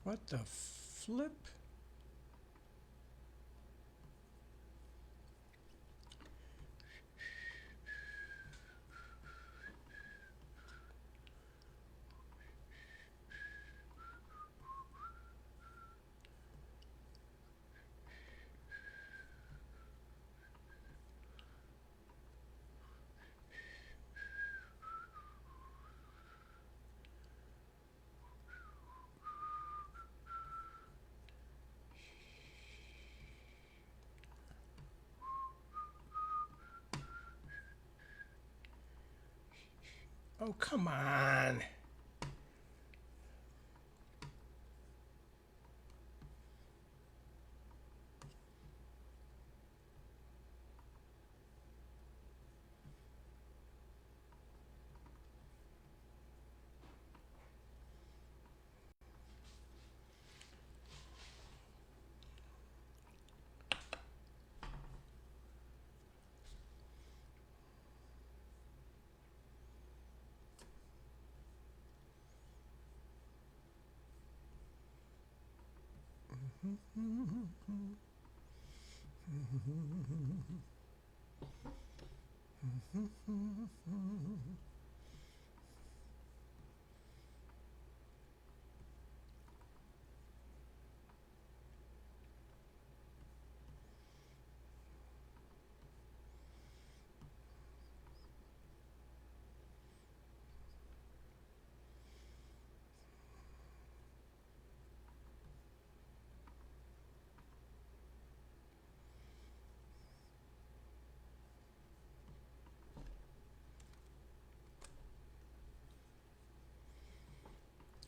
What the flip? Oh, come on.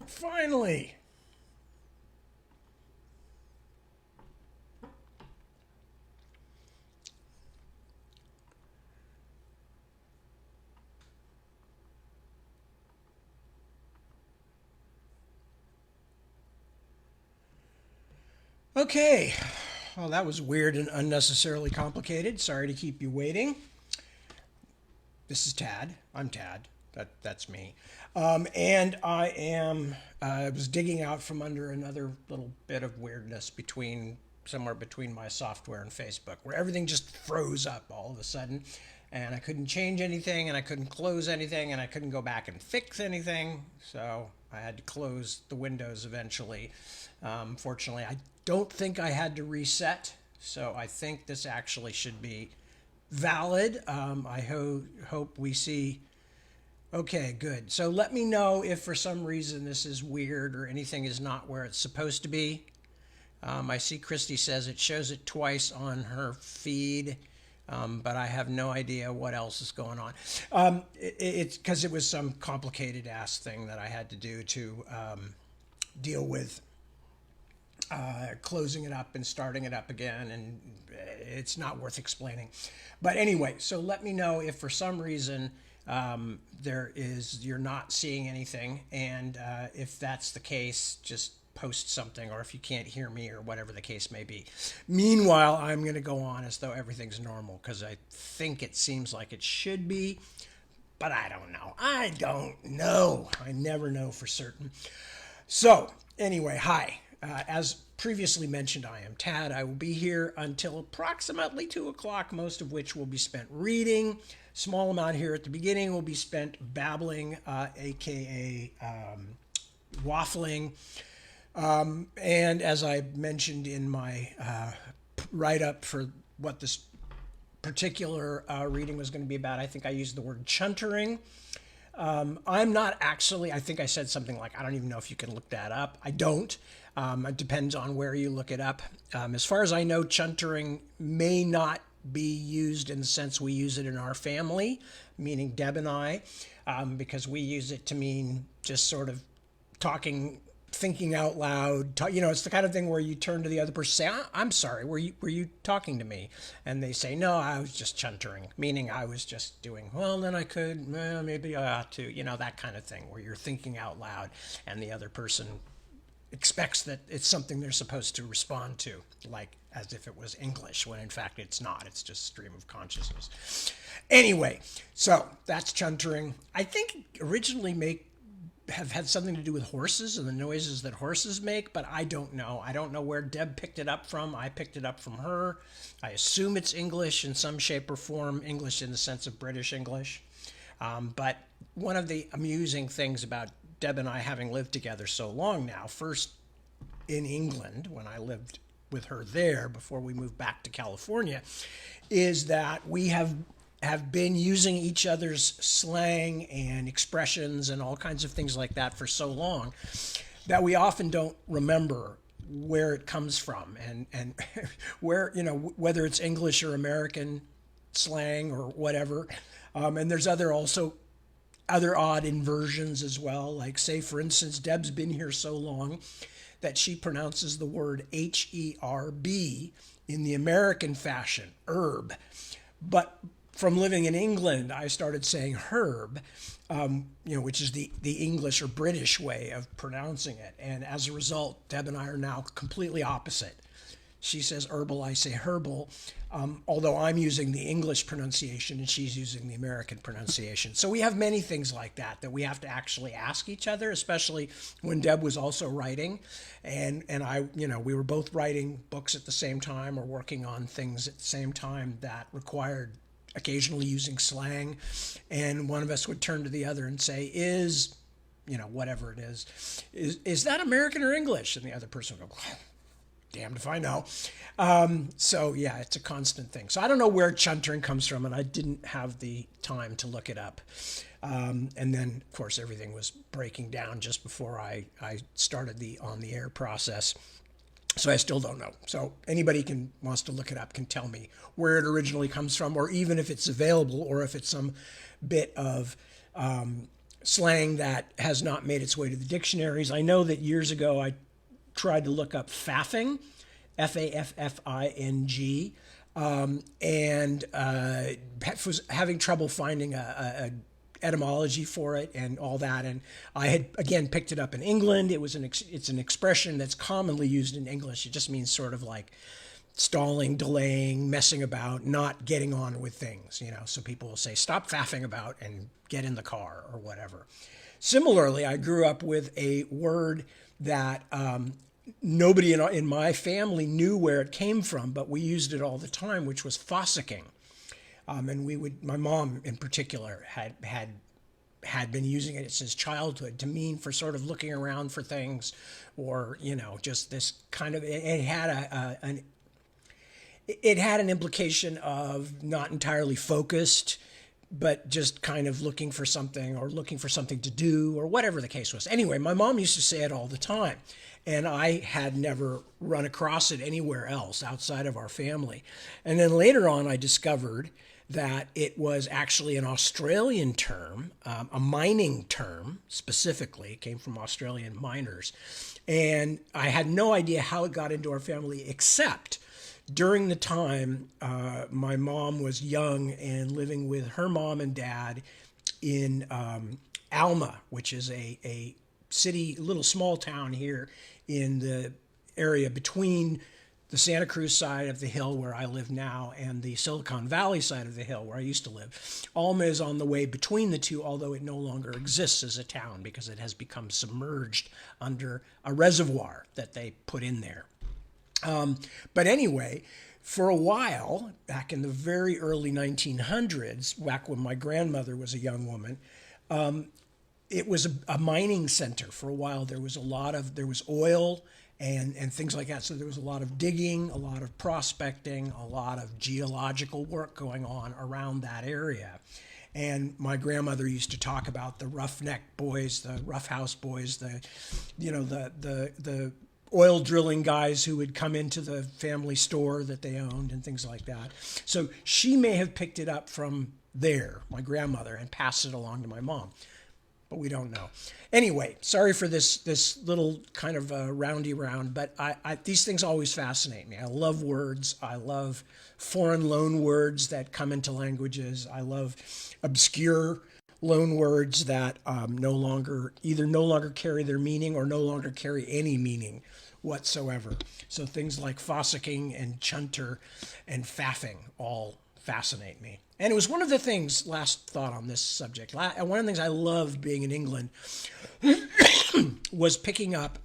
Finally. Okay. Well, that was weird and unnecessarily complicated. Sorry to keep you waiting. This is Tad. I'm Tad. That's me. And I was digging out from under another little bit of weirdness somewhere between my software and Facebook, where everything just froze up all of a sudden, and I couldn't change anything, and I couldn't close anything, and I couldn't go back and fix anything. So I had to close the windows eventually. Fortunately, I don't think I had to reset, so I think this actually should be valid. I hope we see. Okay, good. So let me know if for some reason this is weird or anything is not where it's supposed to be. I see Christy says it shows it twice on her feed, but I have no idea what else is going on. It's because it was some complicated ass thing that I had to do to deal with closing it up and starting it up again, and it's not worth explaining. But anyway, so let me know if for some reason you're not seeing anything, and if that's the case, just post something, or if you can't hear me or whatever the case may be. Meanwhile, I'm going to go on as though everything's normal because I think it seems like it should be, but I don't know. I never know for certain. So, anyway, hi. As previously mentioned, I am Tad. I will be here until approximately 2 o'clock, most of which will be spent reading. Small amount here at the beginning will be spent babbling, aka waffling. And as I mentioned in my write up for what this particular reading was going to be about, I think I used the word chuntering. I'm not actually, I think I said something like, I don't even know if you can look that up. I don't. It depends on where you look it up. As far as I know, chuntering may not be used in the sense we use it in our family, meaning Deb and I, because we use it to mean just sort of talking, thinking out loud. It's the kind of thing where you turn to the other person, say, "I'm sorry, were you talking to me?" And they say, "No, I was just chuntering," meaning I was just doing. Well, then I could, maybe I ought to, that kind of thing, where you're thinking out loud, and the other person expects that it's something they're supposed to respond to, like as if it was English, when in fact it's not. It's just stream of consciousness. Anyway, so that's chuntering. I think originally have had something to do with horses and the noises that horses make, but I don't know. I don't know where Deb picked it up from. I picked it up from her. I assume it's English in some shape or form, English in the sense of British English. But one of the amusing things about Deb and I having lived together so long now, first in England when I lived with her there before we moved back to California, is that we have been using each other's slang and expressions and all kinds of things like that for so long that we often don't remember where it comes from and where, whether it's English or American slang or whatever. And there's other odd inversions as well. Like, say, for instance, Deb's been here so long that she pronounces the word Herb in the American fashion, herb. But from living in England, I started saying herb, which is the English or British way of pronouncing it. And as a result, Deb and I are now completely opposite. She says herbal, I say herbal, although I'm using the English pronunciation and she's using the American pronunciation. So we have many things like that we have to actually ask each other, especially when Deb was also writing. And I, we were both writing books at the same time or working on things at the same time that required occasionally using slang. And one of us would turn to the other and say, whatever it is that American or English? And the other person would go, damned if I know. So yeah, it's a constant thing. So I don't know where chuntering comes from, and I didn't have the time to look it up. And then, of course, everything was breaking down just before I started the on-the-air process. So I still don't know. So anybody wants to look it up can tell me where it originally comes from, or even if it's available, or if it's some bit of slang that has not made its way to the dictionaries. I know that years ago I tried to look up faffing, Faffing, and was having trouble finding a etymology for it and all that. And I had, again, picked it up in England. It's an expression that's commonly used in English. It just means sort of like stalling, delaying, messing about, not getting on with things, So people will say, stop faffing about and get in the car or whatever. Similarly, I grew up with a word that nobody in my family knew where it came from, but we used it all the time, which was fossicking. And my mom in particular had been using it since childhood to mean for sort of looking around for things, or just this kind of. It had an implication of not entirely focused, but just kind of looking for something or looking for something to do or whatever the case was. Anyway, my mom used to say it all the time, and I had never run across it anywhere else outside of our family. And then later on, I discovered that it was actually an Australian term, a mining term specifically. It came from Australian miners. And I had no idea how it got into our family, except during the time my mom was young and living with her mom and dad in Alma, which is a city, little small town here in the area between the Santa Cruz side of the hill where I live now and the Silicon Valley side of the hill where I used to live. Alma is on the way between the two, although it no longer exists as a town because it has become submerged under a reservoir that they put in there. But anyway, for a while, back in the very early 1900s, back when my grandmother was a young woman, it was a mining center. For a while, there was oil and things like that. So there was a lot of digging, a lot of prospecting, a lot of geological work going on around that area. And my grandmother used to talk about the roughneck boys, the roughhouse boys, the oil drilling guys who would come into the family store that they owned and things like that. So she may have picked it up from there, my grandmother, and passed it along to my mom. But we don't know. Anyway, sorry for this little kind of roundy round, but these things always fascinate me. I love words. I love foreign loan words that come into languages. I love obscure loan words that no longer carry their meaning or no longer carry any meaning whatsoever. So things like fossicking and chunter and faffing all fascinate me. And it was one of the things, last thought on this subject, one of the things I loved being in England was picking up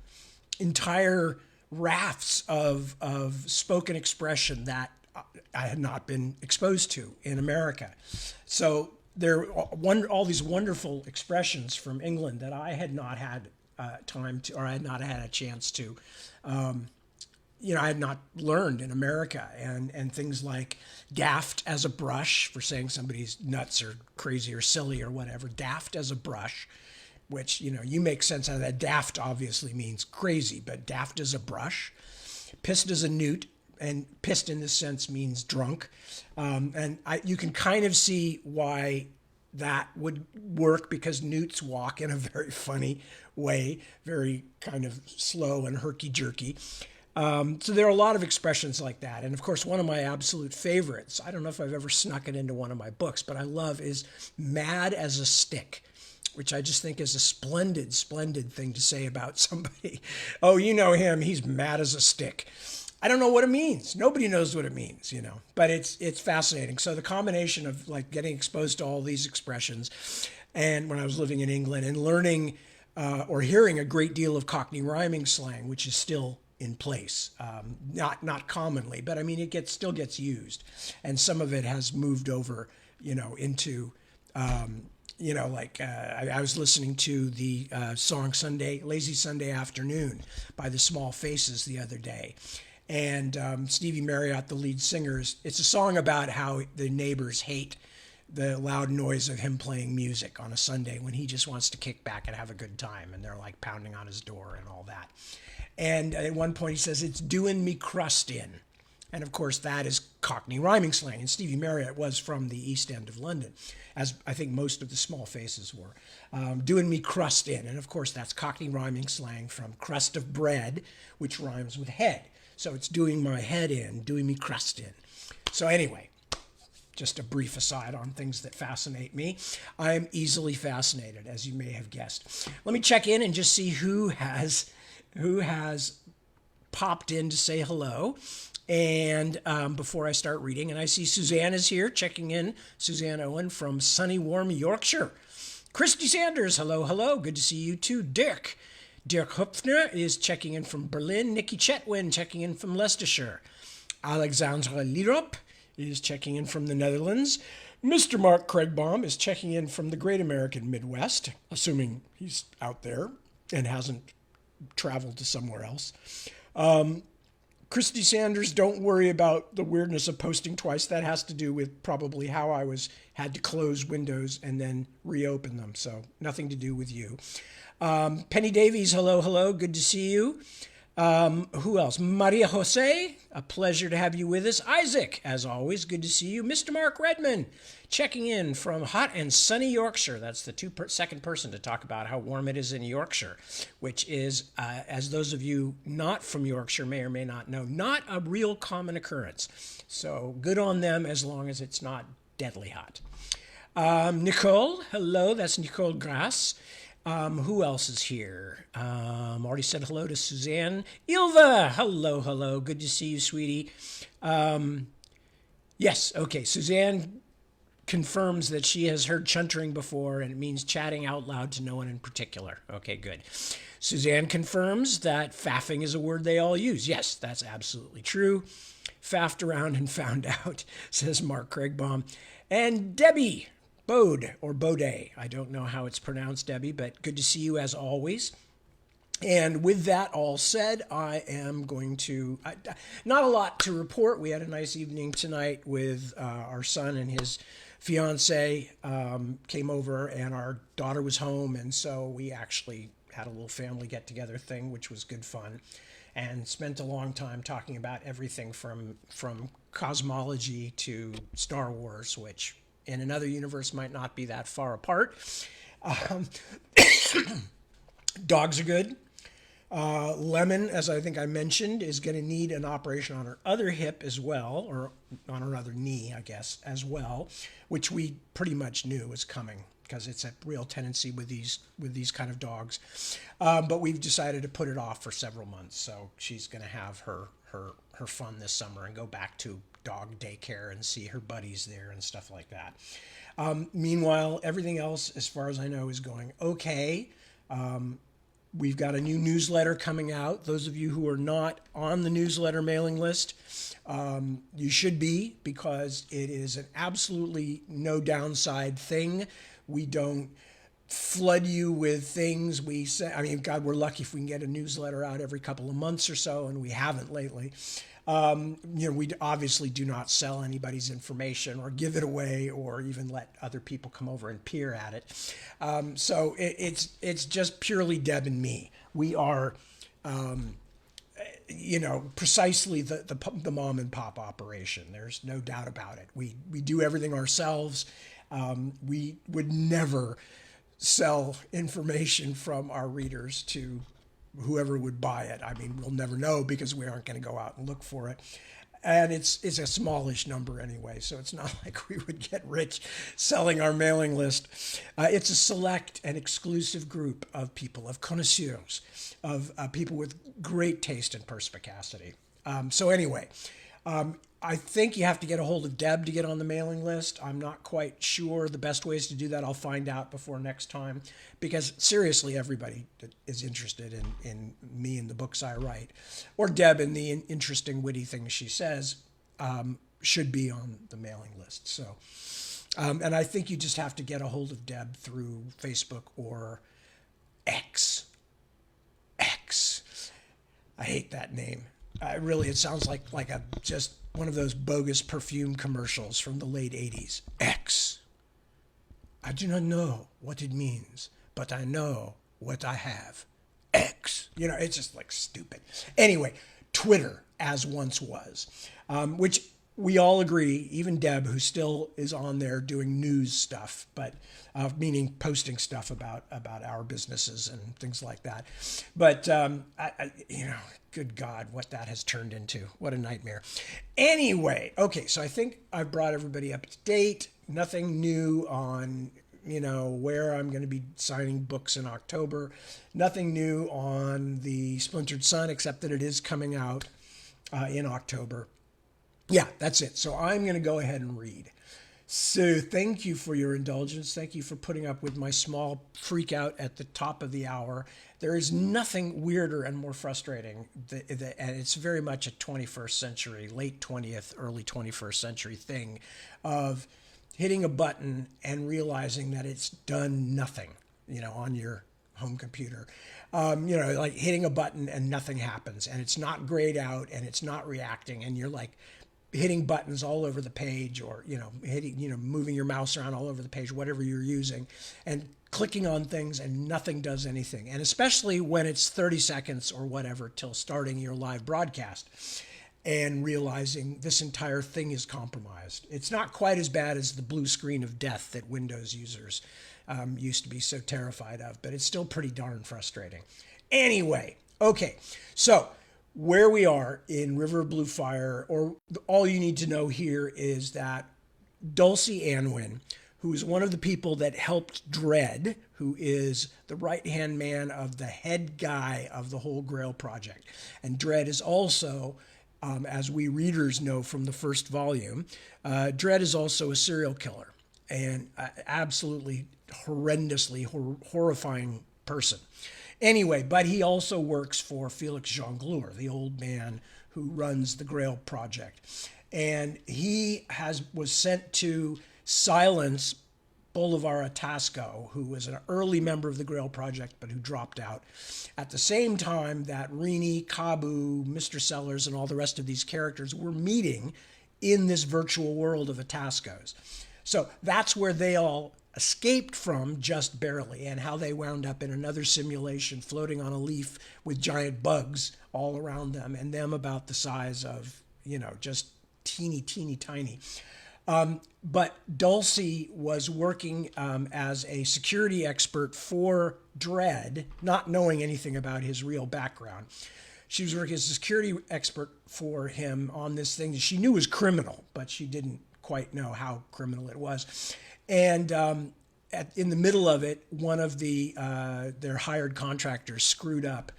entire rafts of spoken expression that I had not been exposed to in America. So there are all these wonderful expressions from England that I had not had time to, or I had not had a chance to, I had not learned in America, and things like daft as a brush for saying somebody's nuts or crazy or silly or whatever. Daft as a brush, which, you make sense out of that. Daft obviously means crazy, but daft as a brush. Pissed as a newt, and pissed in this sense means drunk. You can kind of see why that would work, because newts walk in a very funny way, very kind of slow and herky-jerky. So there are a lot of expressions like that. And of course, one of my absolute favorites, I don't know if I've ever snuck it into one of my books, but I love, is mad as a stick, which I just think is a splendid, splendid thing to say about somebody. Oh, you know him, he's mad as a stick. I don't know what it means. Nobody knows what it means, but it's fascinating. So the combination of like getting exposed to all these expressions, and when I was living in England and learning or hearing a great deal of Cockney rhyming slang, which is still in place, not commonly, but I mean still gets used, and some of it has moved over, into. I was listening to the song Lazy Sunday Afternoon by the Small Faces the other day. And Stevie Marriott, the lead singer, it's a song about how the neighbors hate the loud noise of him playing music on a Sunday when he just wants to kick back and have a good time. And they're like pounding on his door and all that. And at one point he says, "It's doing me crust in." And of course, that is Cockney rhyming slang. And Stevie Marriott was from the East End of London, as I think most of the Small Faces were. Doing me crust in. And of course, that's Cockney rhyming slang from crust of bread, which rhymes with head. So it's doing my head in, doing me crust in. So anyway, just a brief aside on things that fascinate me. I am easily fascinated, as you may have guessed. Let me check in and just see who has popped in to say hello. And before I start reading, and I see Suzanne is here checking in. Suzanne Owen from sunny, warm Yorkshire. Christy Sanders, hello, hello. Good to see you too. Dirk Hupfner is checking in from Berlin. Nikki Chetwin checking in from Leicestershire. Alexandra Lirop is checking in from the Netherlands. Mr. Mark Craigbaum is checking in from the Great American Midwest, assuming he's out there and hasn't traveled to somewhere else. Christy Sanders, don't worry about the weirdness of posting twice. That has to do with probably how I had to close windows and then reopen them. So nothing to do with you. Penny Davies, hello, hello. Good to see you. Who else? Maria Jose, a pleasure to have you with us. Isaac, as always, good to see you. Mr. Mark Redman, checking in from hot and sunny Yorkshire. That's the second person to talk about how warm it is in Yorkshire, which is, as those of you not from Yorkshire may or may not know, not a real common occurrence. So good on them as long as it's not deadly hot. Nicole, hello, that's Nicole Grass. Who else is here? Already said hello to Suzanne. Ilva, hello, hello. Good to see you, sweetie. Yes, okay. Suzanne confirms that she has heard chuntering before, and it means chatting out loud to no one in particular. Okay, good. Suzanne confirms that faffing is a word they all use. Yes, that's absolutely true. Faffed around and found out, says Mark Craigbaum. And Debbie Bode, or Bode. I don't know how it's pronounced, Debbie, but good to see you as always. And with that all said, I am going to, not a lot to report. We had a nice evening tonight with our son and his fiance came over, and our daughter was home. And so we actually had a little family get-together thing, which was good fun, and spent a long time talking about everything from cosmology to Star Wars, which in another universe might not be that far apart. Dogs are good. Lemon, as I think I mentioned, is going to need an operation on her other hip as well, or on her other knee, I guess, as well, which we pretty much knew was coming because it's a real tendency with these kind of dogs. But we've decided to put it off for several months. So she's going to have her fun this summer and go back to dog daycare and see her buddies there and stuff like that. Meanwhile, everything else, as far as I know, is going okay. We've got a new newsletter coming out. Those of you who are not on the newsletter mailing list, you should be, because it is an absolutely no downside thing. We don't flood you with things. We say, I mean, God, we're lucky if we can get a newsletter out every couple of months or so, and we haven't lately. We obviously do not sell anybody's information or give it away or even let other people come over and peer at it. So it's just purely Deb and me. We are, precisely the mom and pop operation. There's no doubt about it. We do everything ourselves. We would never sell information from our readers to whoever would buy it. I mean, we'll never know because we aren't going to go out and look for it. And it's a smallish number anyway, so it's not like we would get rich selling our mailing list. It's a select and exclusive group of people, of connoisseurs, of people with great taste and perspicacity. So anyway, I think you have to get a hold of Deb to get on the mailing list. I'm not quite sure the best ways to do that. I'll find out before next time, because seriously, everybody that is interested in me and the books I write, or Deb and the interesting, witty things she says, should be on the mailing list. So, and I think you just have to get a hold of Deb through Facebook or X. I hate that name. It sounds like a just one of those bogus perfume commercials from the late 80s. X. I do not know what it means, but I know what I have. X. It's just like stupid. Anyway, Twitter, as once was, which we all agree, even Deb, who still is on there doing news stuff, but meaning posting stuff about our businesses and things like that. But, good God, what that has turned into. What a nightmare. Anyway, okay, so I think I've brought everybody up to date. Nothing new on, where I'm going to be signing books in October. Nothing new on the Splintered Sun, except that it is coming out in October. Yeah, that's it. So I'm going to go ahead and read. So thank you for your indulgence. Thank you for putting up with my small freak out at the top of the hour. There is nothing weirder and more frustrating, and it's very much a 21st century, late 20th, early 21st century thing of hitting a button and realizing that it's done nothing, on your home computer. Like hitting a button and nothing happens, and it's not grayed out and it's not reacting, and you're like hitting buttons all over the page, or moving your mouse around all over the page, whatever you're using, and clicking on things and nothing does anything. And especially when it's 30 seconds or whatever till starting your live broadcast, and realizing this entire thing is compromised. It's not quite as bad as the blue screen of death that Windows users used to be so terrified of, but it's still pretty darn frustrating. Anyway, okay, so where we are in River of Blue Fire, or all you need to know here is that Dulcie Anwin, who is one of the people that helped Dredd, who is the right-hand man of the head guy of the whole Grail project. And Dredd is also, as we readers know from the first volume, Dredd is also a serial killer, and absolutely horrendously horrifying person. Anyway, but he also works for Felix Jongleur, the old man who runs the Grail project. And he was sent to silence Bolivar Atasco, who was an early member of the Grail project, but who dropped out at the same time that Rini, Kabu, Mr. Sellers, and all the rest of these characters were meeting in this virtual world of Atascos. So that's where they all escaped from, just barely, and how they wound up in another simulation floating on a leaf with giant bugs all around them, and them about the size of, just teeny tiny. But Dulcie was working as a security expert for Dredd, not knowing anything about his real background. She was working as a security expert for him on this thing that she knew was criminal, but she didn't quite know how criminal it was. And in the middle of it, one of their hired contractors screwed up,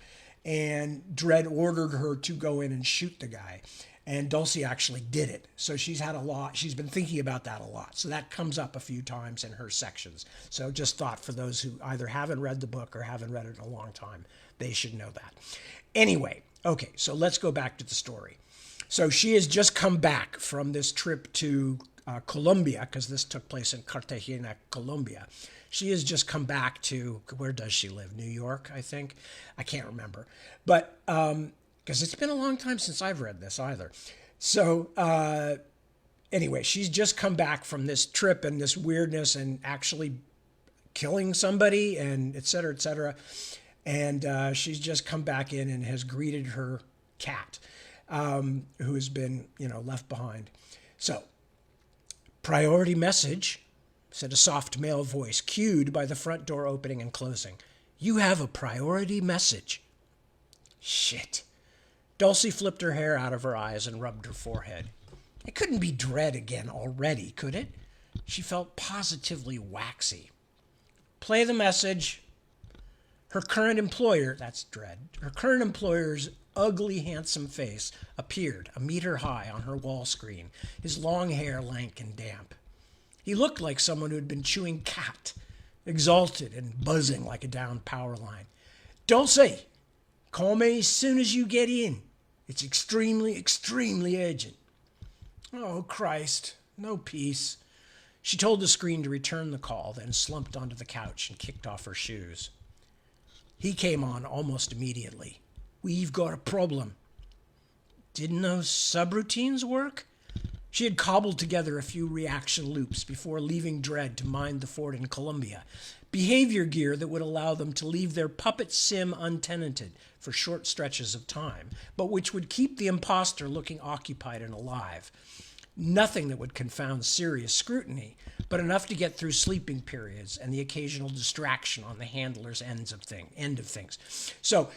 and Dredd ordered her to go in and shoot the guy. And Dulcie actually did it. So she's been thinking about that a lot. So that comes up a few times in her sections. So just thought for those who either haven't read the book or haven't read it in a long time, they should know that. Anyway, okay, so let's go back to the story. So she has just come back from this trip to Colombia, because this took place in Cartagena, Colombia. She has just come back to, where does she live? New York, I think. I can't remember. But because it's been a long time since I've read this either. So anyway, she's just come back from this trip and this weirdness and actually killing somebody and et cetera, et cetera. And she's just come back in and has greeted her cat, who has been, left behind. So, priority message, said a soft male voice, cued by the front door opening and closing. You have a priority message. Shit. Dulcie flipped her hair out of her eyes and rubbed her forehead. It couldn't be Dredd again already, could it? She felt positively waxy. Play the message. Her current employer, that's Dredd, her current employer's ugly, handsome face appeared a meter high on her wall screen, his long hair lank and damp. He looked like someone who had been chewing cat, exalted and buzzing like a downed power line. Dulcie, call me as soon as you get in. It's extremely, extremely urgent. Oh, Christ, no peace. She told the screen to return the call, then slumped onto the couch and kicked off her shoes. He came on almost immediately. We've got a problem. Didn't those subroutines work? She had cobbled together a few reaction loops before leaving Dredd to mine the fort in Colombia. Behavior gear that would allow them to leave their puppet sim untenanted for short stretches of time, but which would keep the imposter looking occupied and alive. Nothing that would confound serious scrutiny, but enough to get through sleeping periods and the occasional distraction on the handler's end of things. So,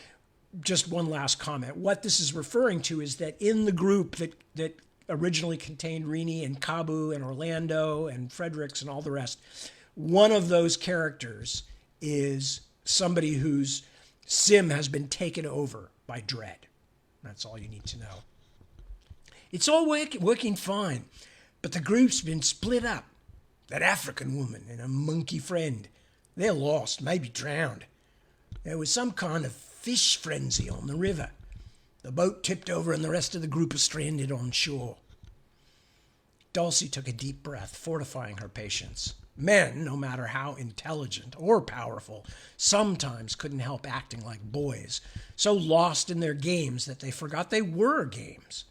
just one last comment. What this is referring to is that in the group that originally contained Rini and Kabu and Orlando and Fredericks and all the rest, one of those characters is somebody whose sim has been taken over by Dredd. That's all you need to know. It's all working fine, but the group's been split up. That African woman and a monkey friend, they're lost, maybe drowned. There was some kind of fish frenzy on the river. The boat tipped over and the rest of the group are stranded on shore. Dulcie took a deep breath, fortifying her patience. Men, no matter how intelligent or powerful, sometimes couldn't help acting like boys, so lost in their games that they forgot they were games.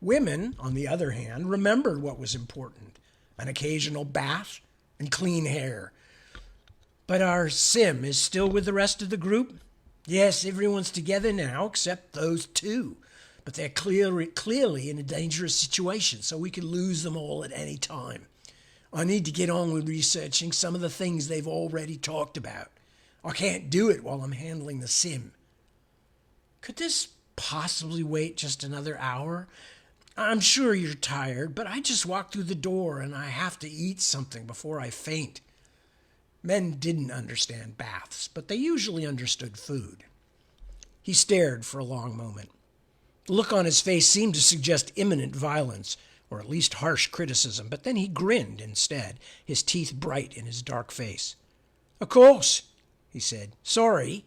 Women, on the other hand, remembered what was important: an occasional bath and clean hair. But our sim is still with the rest of the group? Yes, everyone's together now except those two. But they're clearly in a dangerous situation, so we could lose them all at any time. I need to get on with researching some of the things they've already talked about. I can't do it while I'm handling the sim. Could this possibly wait just another hour? I'm sure you're tired, but I just walked through the door and I have to eat something before I faint. Men didn't understand baths, but they usually understood food. He stared for a long moment. The look on his face seemed to suggest imminent violence, or at least harsh criticism, but then he grinned instead, his teeth bright in his dark face. Of course, he said. Sorry.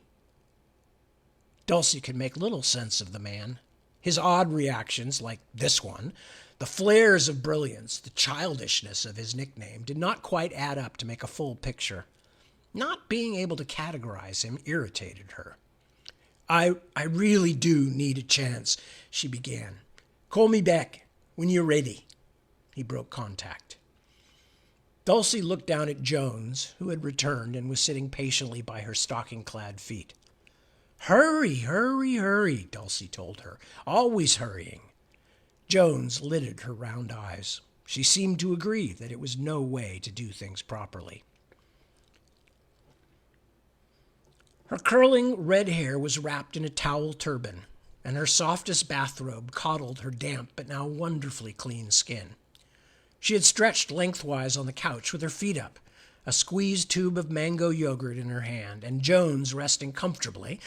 Dulcie could make little sense of the man. His odd reactions, like this one, the flares of brilliance, the childishness of his nickname, did not quite add up to make a full picture. Not being able to categorize him irritated her. I really do need a chance, she began. Call me back when you're ready. He broke contact. Dulcie looked down at Jones, who had returned and was sitting patiently by her stocking-clad feet. Hurry, hurry, hurry, Dulcie told her, always hurrying. Jones lidded her round eyes. She seemed to agree that it was no way to do things properly. Her curling red hair was wrapped in a towel turban, and her softest bathrobe coddled her damp but now wonderfully clean skin. She had stretched lengthwise on the couch with her feet up, a squeezed tube of mango yogurt in her hand, and Jones resting comfortably,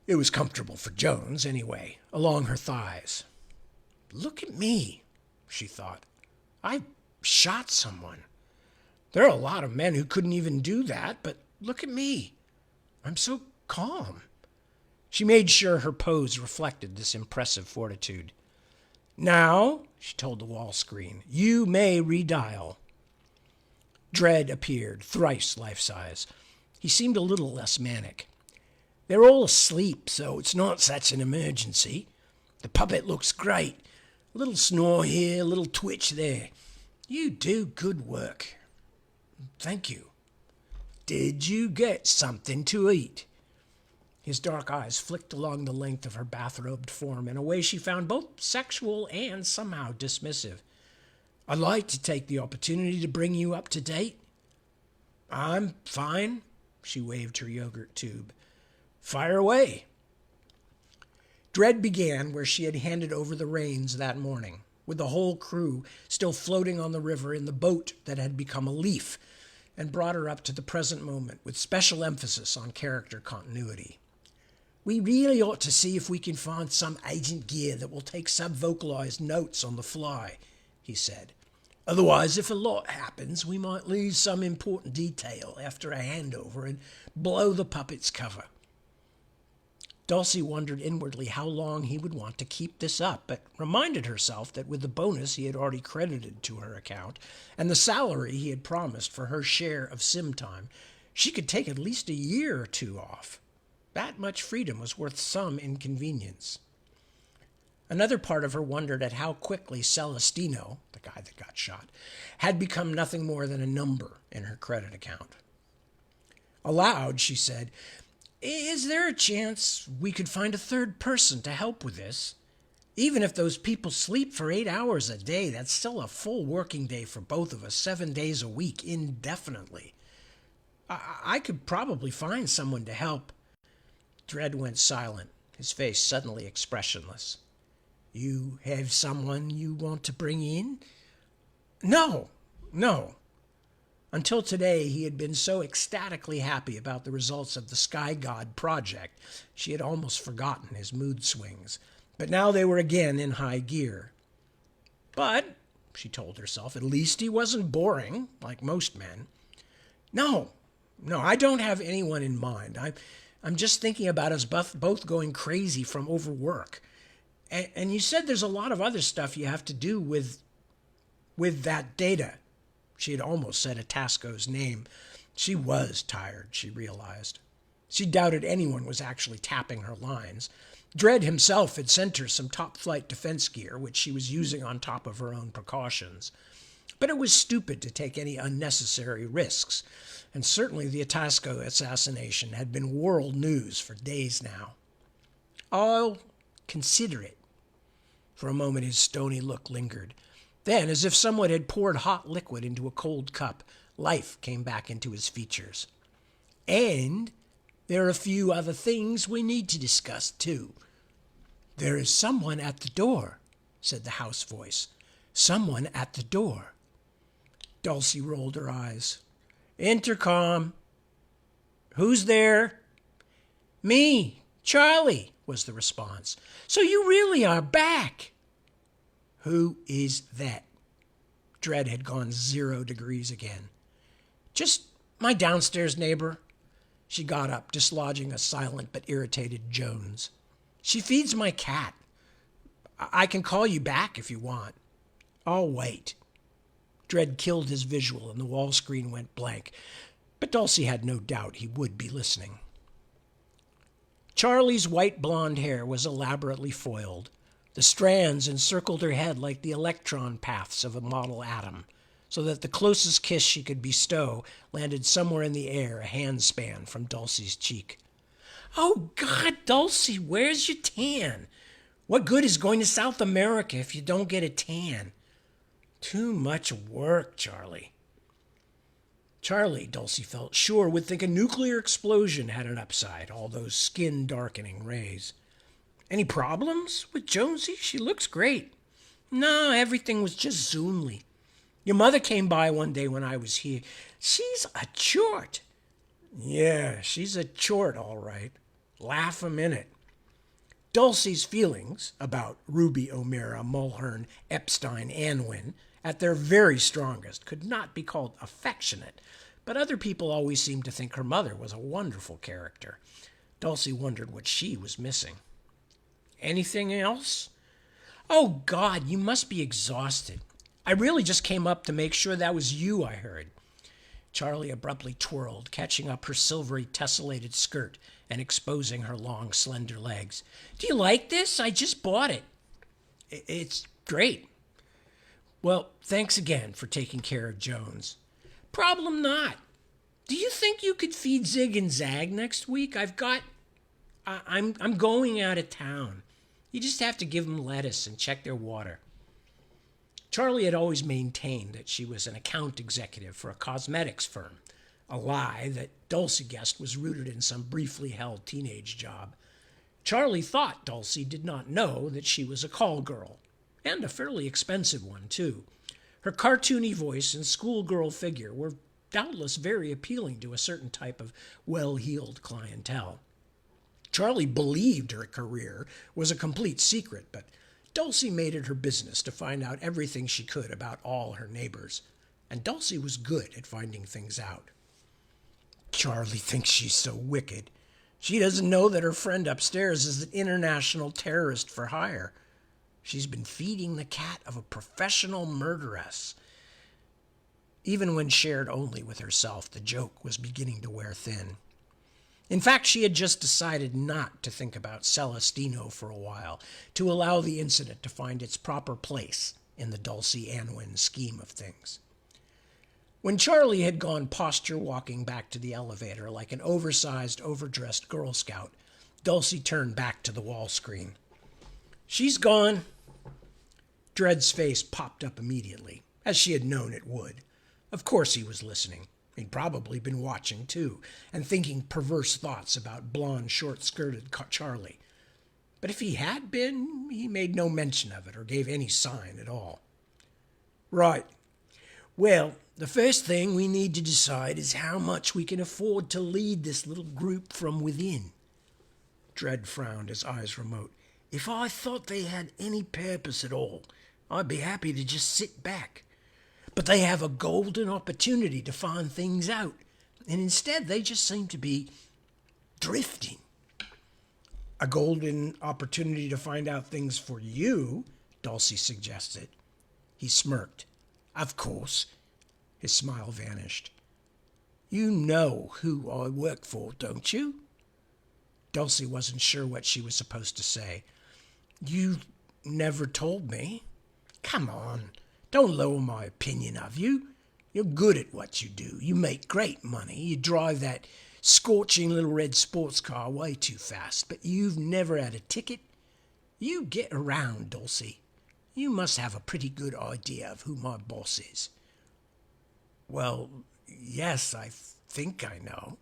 it was comfortable for Jones anyway, along her thighs. Look at me, she thought. I shot someone. There are a lot of men who couldn't even do that, but look at me. I'm so calm. She made sure her pose reflected this impressive fortitude. Now, she told the wall screen, you may redial. Dredd appeared, thrice life-size. He seemed a little less manic. They're all asleep, so it's not such an emergency. The puppet looks great. A little snore here, a little twitch there. You do good work. Thank you. Did you get something to eat? His dark eyes flicked along the length of her bathrobed form in a way she found both sexual and somehow dismissive. I'd like to take the opportunity to bring you up to date. I'm fine, she waved her yogurt tube. Fire away. Dredd began where she had handed over the reins that morning, with the whole crew still floating on the river in the boat that had become a leaf, and brought her up to the present moment with special emphasis on character continuity. We really ought to see if we can find some agent gear that will take sub-vocalized notes on the fly, he said. Otherwise, if a lot happens, we might lose some important detail after a handover and blow the puppet's cover. Dulcie wondered inwardly how long he would want to keep this up, but reminded herself that with the bonus he had already credited to her account and the salary he had promised for her share of sim time, she could take at least a year or two off. That much freedom was worth some inconvenience. Another part of her wondered at how quickly Celestino, the guy that got shot, had become nothing more than a number in her credit account. Aloud, she said, Is there a chance we could find a third person to help with this? Even if those people sleep for 8 hours a day, that's still a full working day for both of us, 7 days a week, indefinitely. I could probably find someone to help. Dredd went silent, his face suddenly expressionless. You have someone you want to bring in? No. Until today, he had been so ecstatically happy about the results of the Sky God project, she had almost forgotten his mood swings. But now they were again in high gear. But, she told herself, at least he wasn't boring, like most men. No, I don't have anyone in mind. I'm just thinking about us both going crazy from overwork. And you said there's a lot of other stuff you have to do with that data. She had almost said Atasco's name. She was tired, she realized. She doubted anyone was actually tapping her lines. Dredd himself had sent her some top-flight defense gear, which she was using on top of her own precautions. But it was stupid to take any unnecessary risks, and certainly the Atasco assassination had been world news for days now. I'll consider it. For a moment his stony look lingered. Then, as if someone had poured hot liquid into a cold cup, life came back into his features. And there are a few other things we need to discuss, too. There is someone at the door, said the house voice. Someone at the door. Dulcie rolled her eyes. Intercom. Who's there? Me, Charlie, was the response. So you really are back. Who is that? Dredd had gone 0 degrees again. Just my downstairs neighbor. She got up, dislodging a silent but irritated Jones. She feeds my cat. I can call you back if you want. I'll wait. Dredd killed his visual and the wall screen went blank, but Dulcie had no doubt he would be listening. Charlie's white blonde hair was elaborately foiled. The strands encircled her head like the electron paths of a model atom, so that the closest kiss she could bestow landed somewhere in the air a handspan from Dulcie's cheek. Oh, God, Dulcie, where's your tan? What good is going to South America if you don't get a tan? Too much work, Charlie. Charlie, Dulcie felt sure, would think a nuclear explosion had an upside, all those skin-darkening rays. Any problems with Jonesy? She looks great. No, everything was just Zoomly. Your mother came by one day when I was here. She's a chort. Yeah, she's a chort, all right. Laugh a minute. Dulcie's feelings about Ruby O'Meara, Mulhern, Epstein, Anwin, at their very strongest, could not be called affectionate, but other people always seemed to think her mother was a wonderful character. Dulcie wondered what she was missing. Anything else? Oh, God, you must be exhausted. I really just came up to make sure that was you I heard. Charlie abruptly twirled, catching up her silvery tessellated skirt and exposing her long, slender legs. Do you like this? I just bought it. It's great. Well, thanks again for taking care of Jones. Problem not. Do you think you could feed Zig and Zag next week? I'm going out of town. You just have to give them lettuce and check their water. Charlie had always maintained that she was an account executive for a cosmetics firm, a lie that Dulcie guessed was rooted in some briefly held teenage job. Charlie thought Dulcie did not know that she was a call girl, and a fairly expensive one, too. Her cartoony voice and schoolgirl figure were doubtless very appealing to a certain type of well-heeled clientele. Charlie believed her career was a complete secret, but Dulcie made it her business to find out everything she could about all her neighbors, and Dulcie was good at finding things out. Charlie thinks she's so wicked. She doesn't know that her friend upstairs is an international terrorist for hire. She's been feeding the cat of a professional murderess. Even when shared only with herself, the joke was beginning to wear thin. In fact, she had just decided not to think about Celestino for a while, to allow the incident to find its proper place in the Dulcie Anwin scheme of things. When Charlie had gone posture walking back to the elevator like an oversized, overdressed Girl Scout, Dulcie turned back to the wall screen. She's gone. Dred's face popped up immediately, as she had known it would. Of course he was listening. He'd probably been watching, too, and thinking perverse thoughts about blonde, short-skirted Charlie. But if he had been, he made no mention of it or gave any sign at all. Right. Well, the first thing we need to decide is how much we can afford to lead this little group from within. Dred frowned, his eyes remote. If I thought they had any purpose at all, I'd be happy to just sit back. But they have a golden opportunity to find things out, and instead they just seem to be drifting. A golden opportunity to find out things for you, Dulcie suggested. He smirked. Of course. His smile vanished. You know who I work for, don't you? Dulcie wasn't sure what she was supposed to say. You never told me. Come on. Don't lower my opinion of you. You're good at what you do. You make great money. You drive that scorching little red sports car way too fast, but you've never had a ticket. You get around, Dulcie. You must have a pretty good idea of who my boss is. Well, yes, I think I know.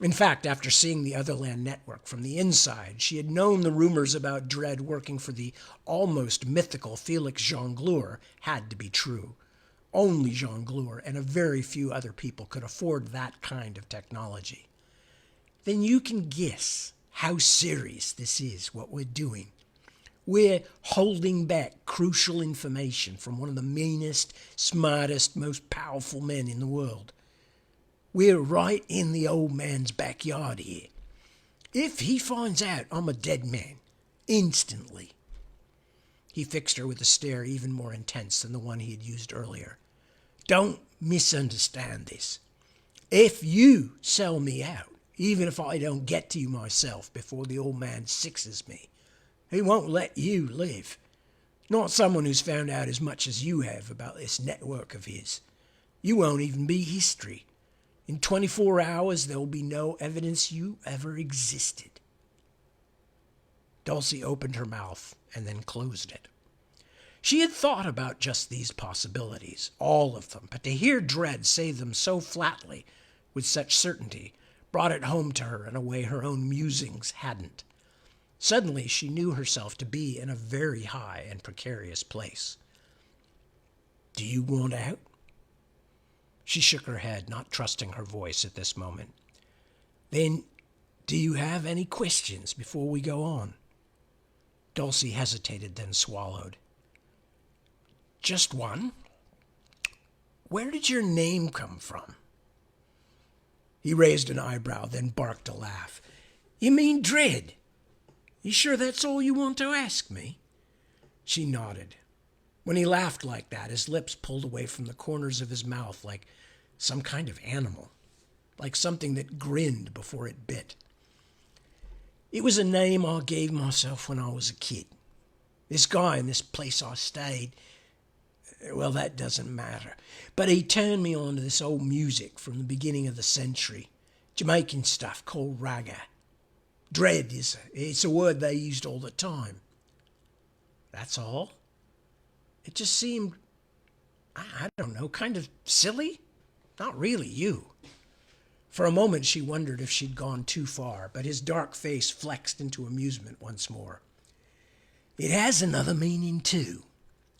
In fact, after seeing the Otherland network from the inside, she had known the rumors about Dred working for the almost mythical Felix Jongleur had to be true. Only Jongleur and a very few other people could afford that kind of technology. Then you can guess how serious this is, what we're doing. We're holding back crucial information from one of the meanest, smartest, most powerful men in the world. We're right in the old man's backyard here. If he finds out I'm a dead man, instantly. He fixed her with a stare even more intense than the one he had used earlier. Don't misunderstand this. If you sell me out, even if I don't get to you myself before the old man sixes me, he won't let you live. Not someone who's found out as much as you have about this network of his. You won't even be history. In 24 hours, there will be no evidence you ever existed. Dulcie opened her mouth and then closed it. She had thought about just these possibilities, all of them, but to hear Dred say them so flatly, with such certainty, brought it home to her in a way her own musings hadn't. Suddenly, she knew herself to be in a very high and precarious place. Do you want out? She shook her head, not trusting her voice at this moment. Then, do you have any questions before we go on? Dulcie hesitated, then swallowed. Just one. Where did your name come from? He raised an eyebrow, then barked a laugh. You mean Dread? You sure that's all you want to ask me? She nodded. When he laughed like that, his lips pulled away from the corners of his mouth like some kind of animal, like something that grinned before it bit. It was a name I gave myself when I was a kid. This guy in this place I stayed, well, that doesn't matter. But he turned me on to this old music from the beginning of the century, Jamaican stuff called ragga. Dread it's a word they used all the time. That's all? It just seemed, I don't know, kind of silly? Not really you. For a moment she wondered if she'd gone too far, but his dark face flexed into amusement once more. It has another meaning too.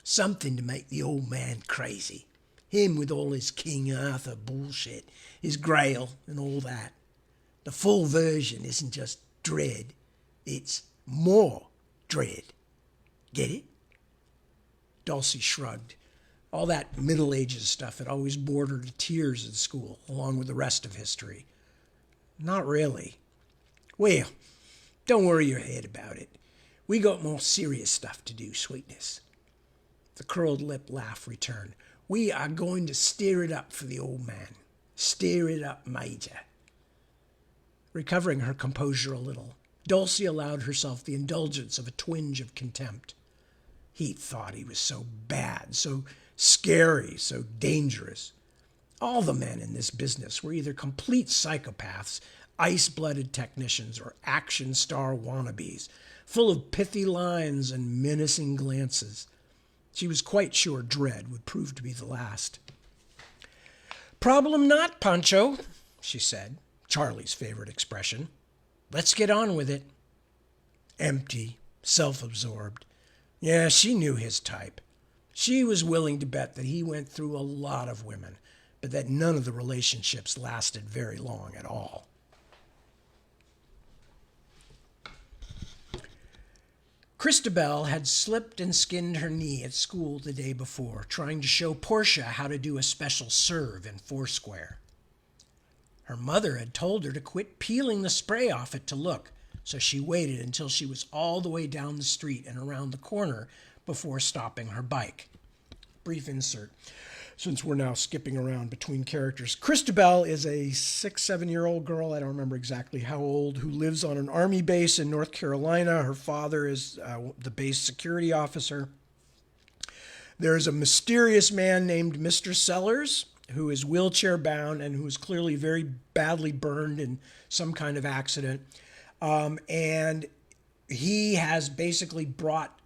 Something to make the old man crazy. Him with all his King Arthur bullshit, his Grail and all that. The full version isn't just dread, it's more dread. Get it? Dulcie shrugged. All that Middle Ages stuff had always bored her to tears in school, along with the rest of history. Not really. Well, don't worry your head about it. We got more serious stuff to do, sweetness. The curled lip laugh returned. We are going to stir it up for the old man. Stir it up, Major. Recovering her composure a little, Dulcie allowed herself the indulgence of a twinge of contempt. He thought he was so bad, so scary, so dangerous. All the men in this business were either complete psychopaths, ice-blooded technicians, or action star wannabes, full of pithy lines and menacing glances. She was quite sure Dread would prove to be the last. Problem not, Pancho, she said, Charlie's favorite expression. Let's get on with it. Empty, self-absorbed. Yeah, she knew his type. She was willing to bet that he went through a lot of women, but that none of the relationships lasted very long at all. Christabel had slipped and skinned her knee at school the day before, trying to show Portia how to do a special serve in Foursquare. Her mother had told her to quit peeling the spray off it to look, so she waited until she was all the way down the street and around the corner before stopping her bike. Brief insert, since we're now skipping around between characters. Christabel is a 6-7-year-old girl, I don't remember exactly how old, who lives on an army base in North Carolina. Her father is the base security officer. There's a mysterious man named Mr. Sellers, who is wheelchair bound and who is clearly very badly burned in some kind of accident. And he has basically brought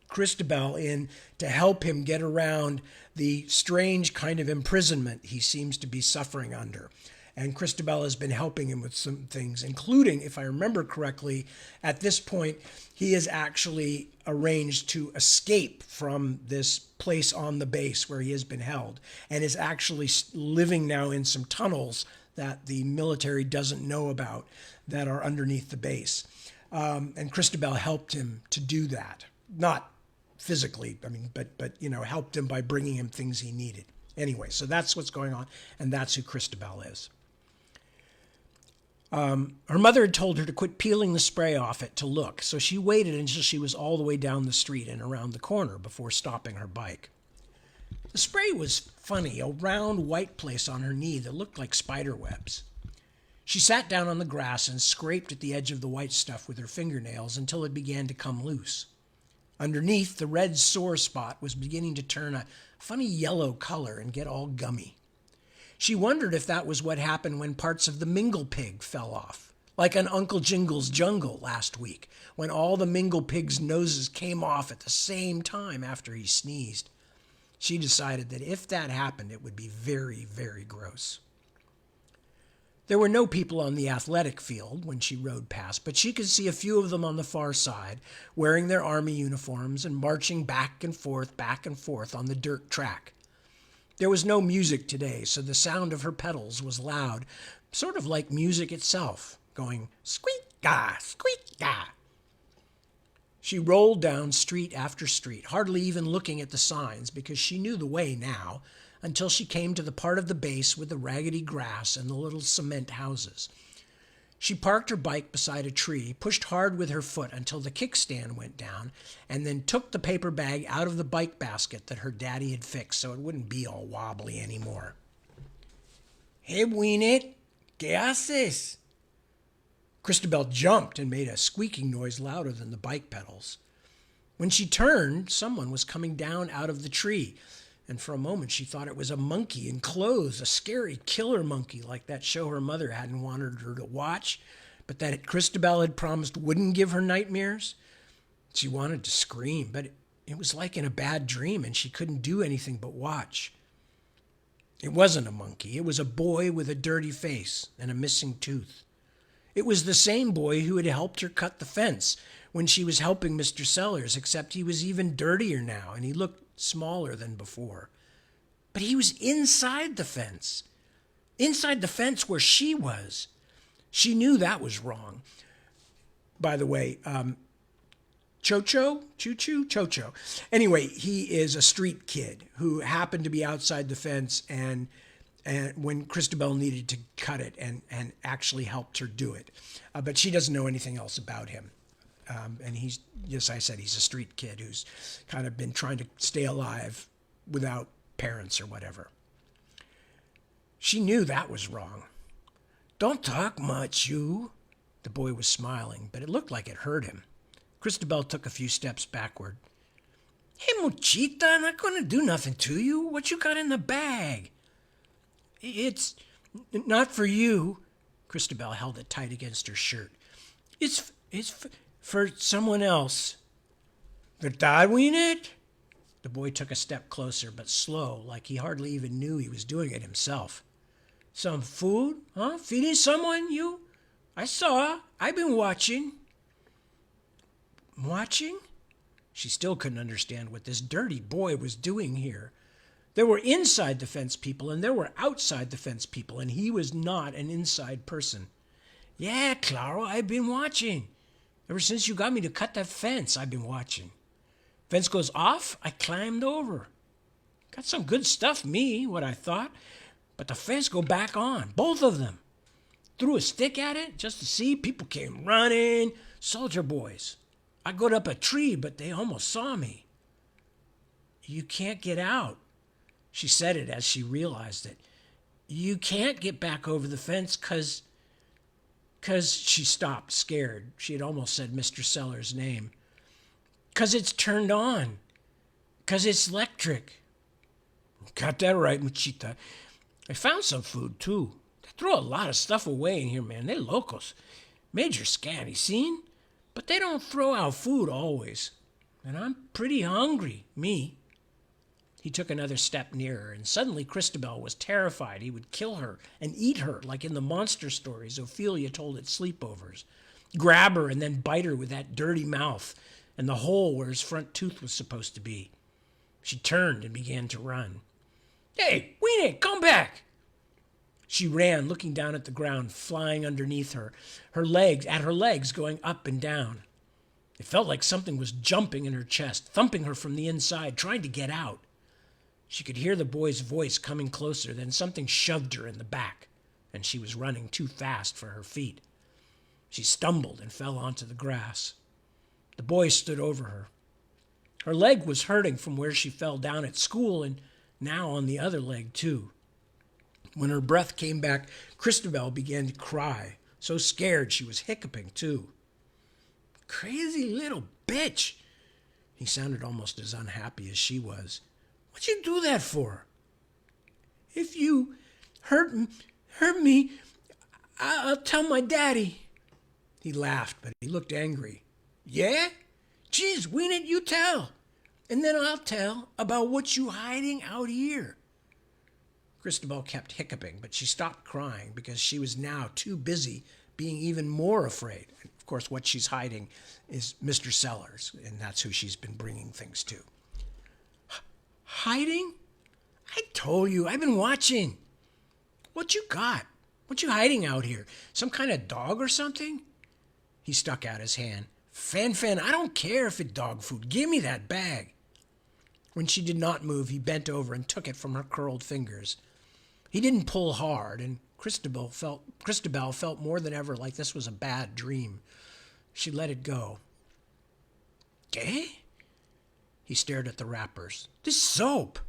Christabel in to help him get around the strange kind of imprisonment he seems to be suffering under. And Christabel has been helping him with some things, including, if I remember correctly, at this point, he has actually arranged to escape from this place on the base where he has been held and is actually living now in some tunnels that the military doesn't know about that are underneath the base. And Christabel helped him to do that. Not physically, but helped him by bringing him things he needed. Anyway, so that's what's going on, and that's who Christabel is. Her mother had told her to quit peeling the spray off it to look, so she waited until she was all the way down the street and around the corner before stopping her bike. The spray was funny, a round white place on her knee that looked like spider webs. She sat down on the grass and scraped at the edge of the white stuff with her fingernails until it began to come loose. Underneath, the red sore spot was beginning to turn a funny yellow color and get all gummy. She wondered if that was what happened when parts of the Mingle Pig fell off, like on Uncle Jingle's Jungle last week, when all the Mingle Pig's noses came off at the same time after he sneezed. She decided that if that happened, it would be very, very gross. There were no people on the athletic field when she rode past, but she could see a few of them on the far side, wearing their army uniforms and marching back and forth on the dirt track. There was no music today, so the sound of her pedals was loud, sort of like music itself, going squeak-ga, squeak-ga. She rolled down street after street, hardly even looking at the signs because she knew the way now, until she came to the part of the base with the raggedy grass and the little cement houses. She parked her bike beside a tree, pushed hard with her foot until the kickstand went down, and then took the paper bag out of the bike basket that her daddy had fixed so it wouldn't be all wobbly anymore. Hey, Weenet, ¿qué haces? Christabel jumped and made a squeaking noise louder than the bike pedals. When she turned, someone was coming down out of the tree, and for a moment she thought it was a monkey in clothes, a scary killer monkey like that show her mother hadn't wanted her to watch, but that Christabel had promised wouldn't give her nightmares. She wanted to scream, but it was like in a bad dream, and she couldn't do anything but watch. It wasn't a monkey. It was a boy with a dirty face and a missing tooth. It was the same boy who had helped her cut the fence when she was helping Mr. Sellers, except he was even dirtier now, and he looked smaller than before. But he was inside the fence where she was. She knew that was wrong. By the way, Chocho. Anyway, he is a street kid who happened to be outside the fence and when Christabel needed to cut it and actually helped her do it. But she doesn't know anything else about him. And he's, yes, I said he's a street kid who's kind of been trying to stay alive without parents or whatever. She knew that was wrong. Don't talk much, you. The boy was smiling, but it looked like it hurt him. Christabel took a few steps backward. Hey, Muchita, I'm not going to do nothing to you. What you got in the bag? It's not for you. Christabel held it tight against her shirt. It's for someone else. Verdad, Weenet? The boy took a step closer, but slow, like he hardly even knew he was doing it himself. Some food? Huh? Feeding someone, you? I saw. I've been watching. Watching? She still couldn't understand what this dirty boy was doing here. There were inside the fence people and there were outside the fence people, and he was not an inside person. Yeah, Claro, I've been watching. Ever since you got me to cut that fence, I've been watching. Fence goes off, I climbed over. Got some good stuff, me, what I thought. But the fence go back on, both of them. Threw a stick at it just to see. People came running, soldier boys. I got up a tree, but they almost saw me. You can't get out. She said it as she realized it. You can't get back over the fence because she stopped, scared. She had almost said Mr. Sellers' name. Because it's turned on. Because it's electric. Got that right, Muchita. I found some food, too. They throw a lot of stuff away in here, man. They're locals. Major scanty, seen? But they don't throw out food always. And I'm pretty hungry, me. He took another step nearer, and suddenly Christabel was terrified he would kill her and eat her like in the monster stories Ophelia told at sleepovers. Grab her and then bite her with that dirty mouth and the hole where his front tooth was supposed to be. She turned and began to run. Hey, Weenie, come back! She ran, looking down at the ground, flying underneath her, her legs going up and down. It felt like something was jumping in her chest, thumping her from the inside, trying to get out. She could hear the boy's voice coming closer, then something shoved her in the back, and she was running too fast for her feet. She stumbled and fell onto the grass. The boy stood over her. Her leg was hurting from where she fell down at school, and now on the other leg, too. When her breath came back, Christabel began to cry, so scared she was hiccuping, too. Crazy little bitch. He sounded almost as unhappy as she was. What'd you do that for? If you hurt me, I'll tell my daddy. He laughed, but he looked angry. Yeah? Geez, Weenet, you tell. And then I'll tell about what you hiding out here. Christabel kept hiccuping, but she stopped crying because she was now too busy being even more afraid. And of course, what she's hiding is Mr. Sellers, and that's who she's been bringing things to. Hiding? I told you. I've been watching. What you got? What you hiding out here? Some kind of dog or something? He stuck out his hand. Fan, I don't care if it's dog food. Give me that bag. When she did not move, he bent over and took it from her curled fingers. He didn't pull hard, and Christabel felt more than ever like this was a bad dream. She let it go. ¿Qué? He stared at the wrappers. This soap!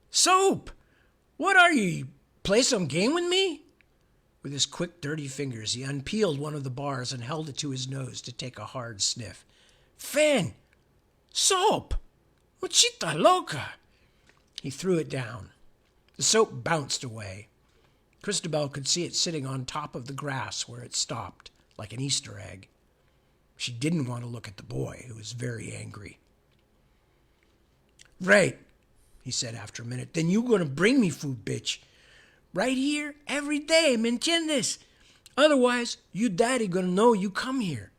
Soap! What are you? Play some game with me? With his quick, dirty fingers, he unpeeled one of the bars and held it to his nose to take a hard sniff. Fan! Soap! Muchita loca! He threw it down. The soap bounced away. Christabel could see it sitting on top of the grass where it stopped, like an Easter egg. She didn't want to look at the boy, who was very angry. Right, he said after a minute. Then you gonna bring me food, bitch. Right here, every day, ¿me entiendes? Otherwise, you daddy gonna know you come here.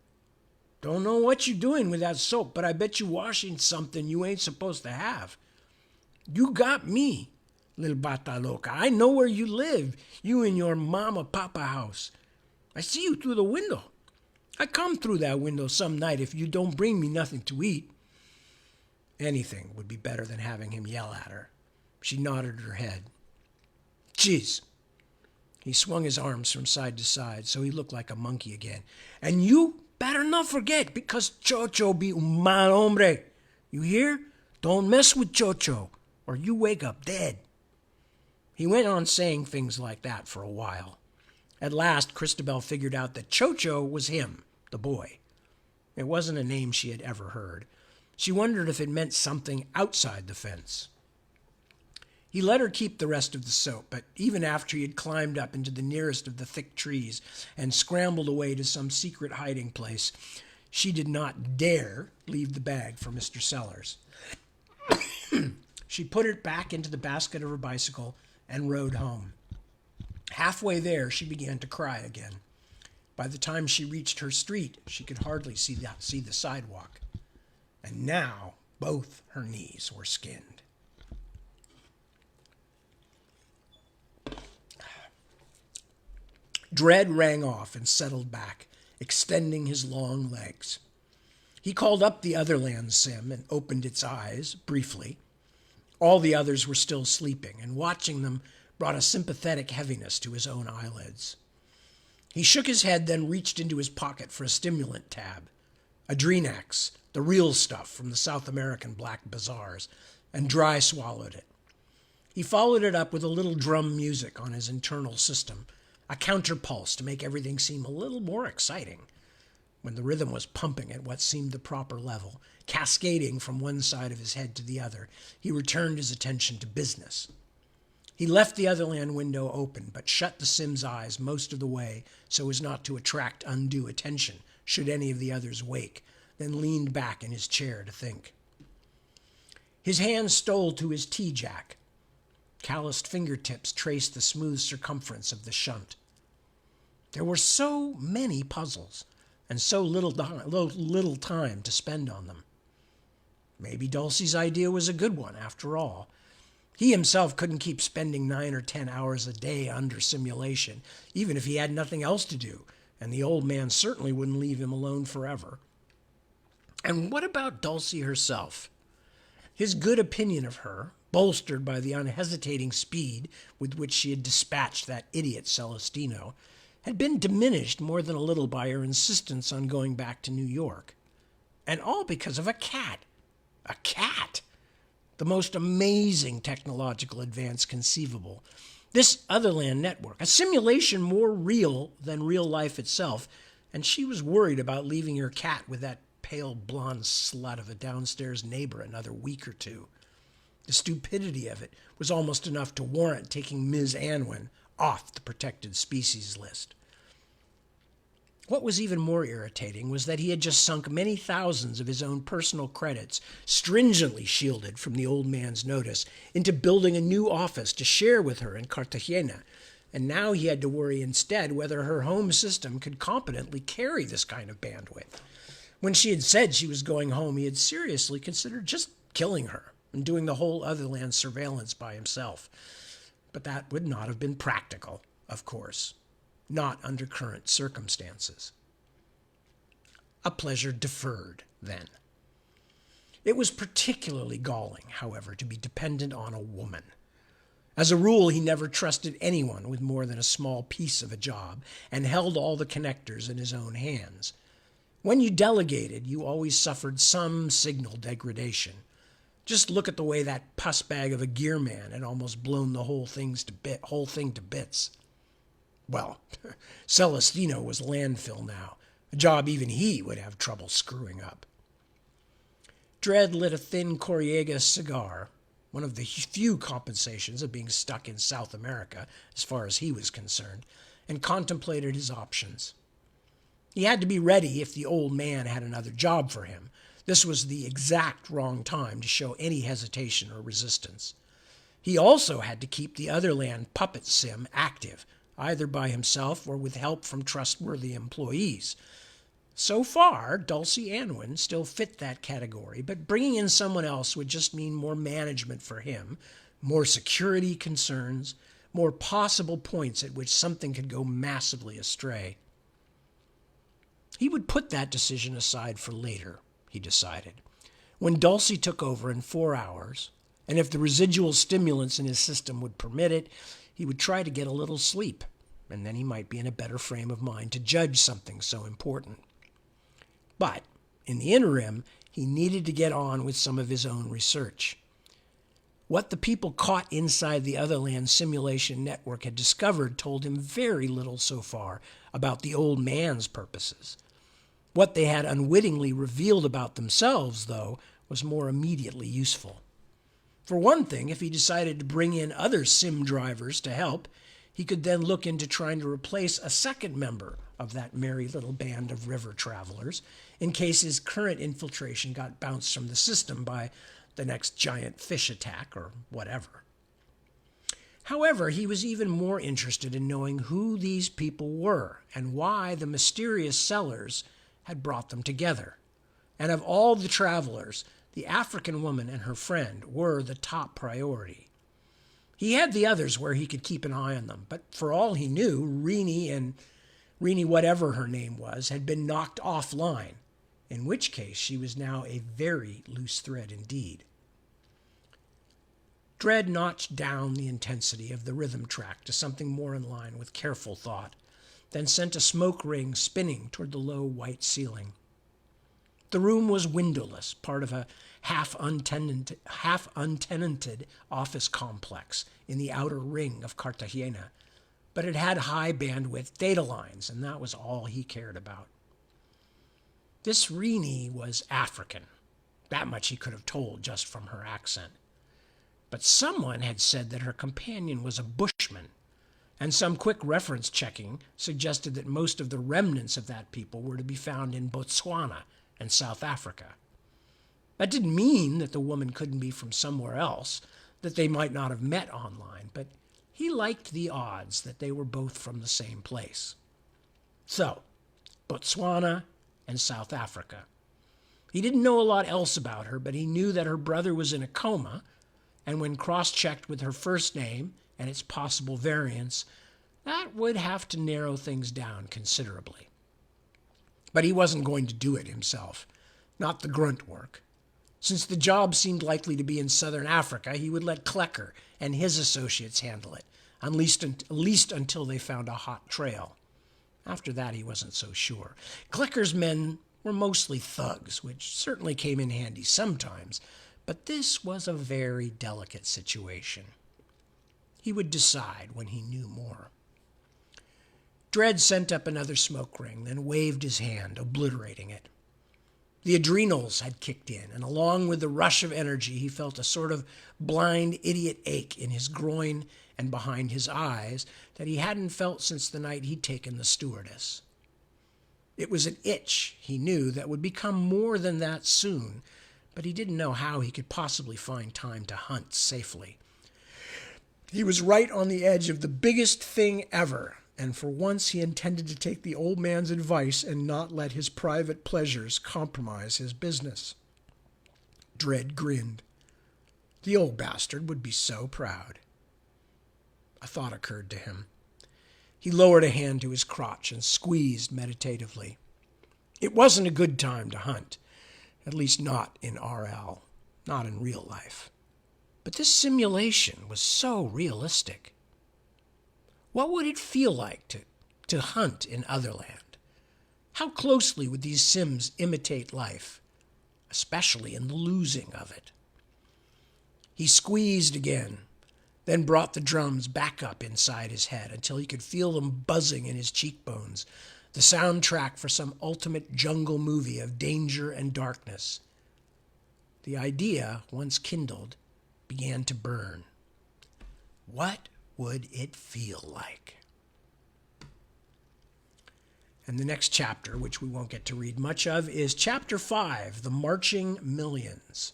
Don't know what you doing with that soap, but I bet you washing something you ain't supposed to have. You got me, little bata loca. I know where you live, you in your mama-papa house. I see you through the window. I come through that window some night if you don't bring me nothing to eat. Anything would be better than having him yell at her. She nodded her head. Jeez. He swung his arms from side to side so he looked like a monkey again. And you better not forget, because Chocho be un mal hombre. You hear? Don't mess with Chocho, or you wake up dead. He went on saying things like that for a while. At last, Christabel figured out that Chocho was him, the boy. It wasn't a name she had ever heard. She wondered if it meant something outside the fence. He let her keep the rest of the soap, but even after he had climbed up into the nearest of the thick trees and scrambled away to some secret hiding place, she did not dare leave the bag for Mr. Sellers. She put it back into the basket of her bicycle and rode home. Halfway there, she began to cry again. By the time she reached her street, she could hardly see the sidewalk. And now both her knees were skinned. Dread rang off and settled back, extending his long legs. He called up the Otherland sim and opened its eyes, briefly. All the others were still sleeping, and watching them brought a sympathetic heaviness to his own eyelids. He shook his head, then reached into his pocket for a stimulant tab, Adrenax, the real stuff from the South American black bazaars, and dry swallowed it. He followed it up with a little drum music on his internal system, a counterpulse to make everything seem a little more exciting. When the rhythm was pumping at what seemed the proper level, cascading from one side of his head to the other, he returned his attention to business. He left the Otherland window open, but shut the sim's eyes most of the way so as not to attract undue attention should any of the others wake, then leaned back in his chair to think. His hand stole to his T-jack. Calloused fingertips traced the smooth circumference of the shunt. There were so many puzzles, and so little time to spend on them. Maybe Dulcie's idea was a good one, after all. He himself couldn't keep spending 9 or 10 hours a day under simulation, even if he had nothing else to do, and the old man certainly wouldn't leave him alone forever. And what about Dulcie herself? His good opinion of her, bolstered by the unhesitating speed with which she had dispatched that idiot Celestino, had been diminished more than a little by her insistence on going back to New York. And all because of a cat. A cat! The most amazing technological advance conceivable. This Otherland network, a simulation more real than real life itself, and she was worried about leaving her cat with that pale blonde slut of a downstairs neighbor another week or two. The stupidity of it was almost enough to warrant taking Ms. Anwin off the protected species list. What was even more irritating was that he had just sunk many thousands of his own personal credits, stringently shielded from the old man's notice, into building a new office to share with her in Cartagena, and now he had to worry instead whether her home system could competently carry this kind of bandwidth. When she had said she was going home, he had seriously considered just killing her, and doing the whole Otherland surveillance by himself. But that would not have been practical, of course, not under current circumstances. A pleasure deferred, then. It was particularly galling, however, to be dependent on a woman. As a rule, he never trusted anyone with more than a small piece of a job and held all the connectors in his own hands. When you delegated, you always suffered some signal degradation. Just look at the way that puss bag of a gearman had almost blown the whole thing to bits. Well, Celestino was landfill now, a job even he would have trouble screwing up. Dredd lit a thin Corriega cigar, one of the few compensations of being stuck in South America, as far as he was concerned, and contemplated his options. He had to be ready if the old man had another job for him. This was the exact wrong time to show any hesitation or resistance. He also had to keep the Otherland puppet sim active, either by himself or with help from trustworthy employees. So far, Dulcie Anwin still fit that category, but bringing in someone else would just mean more management for him, more security concerns, more possible points at which something could go massively astray. He would put that decision aside for later, he decided, when Dulcie took over in 4 hours, and if the residual stimulants in his system would permit it, he would try to get a little sleep, and then he might be in a better frame of mind to judge something so important. But, in the interim, he needed to get on with some of his own research. What the people caught inside the Otherland simulation network had discovered told him very little so far about the old man's purposes. What they had unwittingly revealed about themselves, though, was more immediately useful. For one thing, if he decided to bring in other sim drivers to help, he could then look into trying to replace a second member of that merry little band of river travelers in case his current infiltration got bounced from the system by the next giant fish attack or whatever. However, he was even more interested in knowing who these people were and why the mysterious sellers had brought them together. And of all the travelers, the African woman and her friend were the top priority. He had the others where he could keep an eye on them, but for all he knew, Rini whatever her name was, had been knocked offline, in which case she was now a very loose thread indeed. Dredd notched down the intensity of the rhythm track to something more in line with careful thought, then sent a smoke ring spinning toward the low white ceiling. The room was windowless, part of a half-untenanted office complex in the outer ring of Cartagena, but it had high-bandwidth data lines, and that was all he cared about. This Rini was African. That much he could have told just from her accent. But someone had said that her companion was a bushman, and some quick reference checking suggested that most of the remnants of that people were to be found in Botswana and South Africa. That didn't mean that the woman couldn't be from somewhere else, that they might not have met online, but he liked the odds that they were both from the same place. So, Botswana and South Africa. He didn't know a lot else about her, but he knew that her brother was in a coma, and when cross-checked with her first name and its possible variants, that would have to narrow things down considerably. But he wasn't going to do it himself, not the grunt work. Since the job seemed likely to be in southern Africa, he would let Klecker and his associates handle it, at least until they found a hot trail. After that, he wasn't so sure. Klecker's men were mostly thugs, which certainly came in handy sometimes, but this was a very delicate situation. He would decide when he knew more. Dredd sent up another smoke ring, then waved his hand, obliterating it. The adrenals had kicked in, and along with the rush of energy, he felt a sort of blind idiot ache in his groin and behind his eyes that he hadn't felt since the night he'd taken the stewardess. It was an itch, he knew, that would become more than that soon, but he didn't know how he could possibly find time to hunt safely. He was right on the edge of the biggest thing ever, and for once he intended to take the old man's advice and not let his private pleasures compromise his business. Dredd grinned. The old bastard would be so proud. A thought occurred to him. He lowered a hand to his crotch and squeezed meditatively. It wasn't a good time to hunt, at least not in RL, not in real life. But this simulation was so realistic. What would it feel like to hunt in Otherland? How closely would these sims imitate life, especially in the losing of it? He squeezed again, then brought the drums back up inside his head until he could feel them buzzing in his cheekbones, the soundtrack for some ultimate jungle movie of danger and darkness. The idea, once kindled, began to burn. What would it feel like? And the next chapter, which we won't get to read much of, is Chapter 5, The Marching Millions.